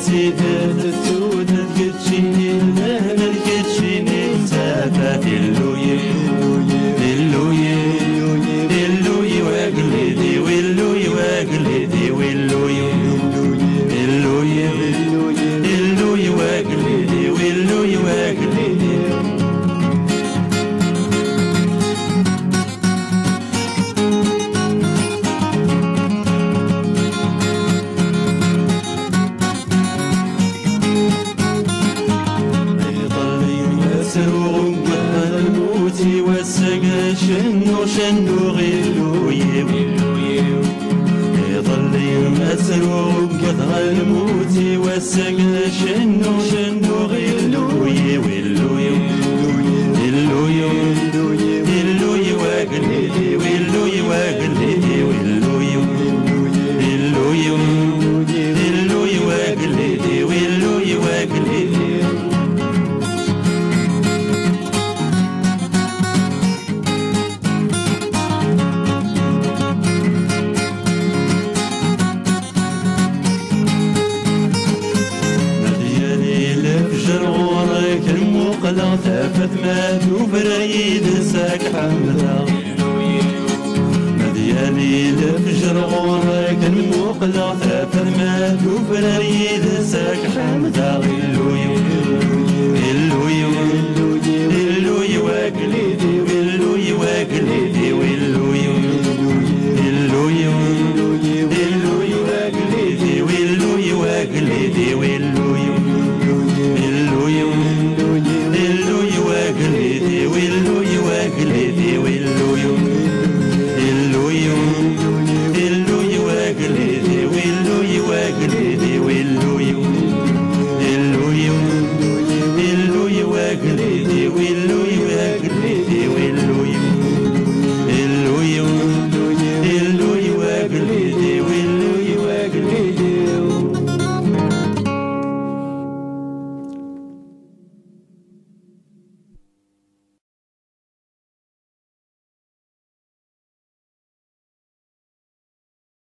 سيدات السودات كتشيني المهمل كتشيني مسافة اللوي اللوي اللوي وقلدي واللوي وقلدي واللوي اللوي اللوي وقلدي واللوي وقلدي شنو شنو غيلوي يظل يمسروق قطر الموت يوسق شنو شنو غيلوي واللوي اللوي اللوي وقلدي واللوي وقلدي واللوي اللوي اللوي وقلدي واللوي وقلدي المقلة ثافت ما تفريد ساك حمدا مديالي لفجر غورك المقلة ثافت ما تفريد ساك حمدا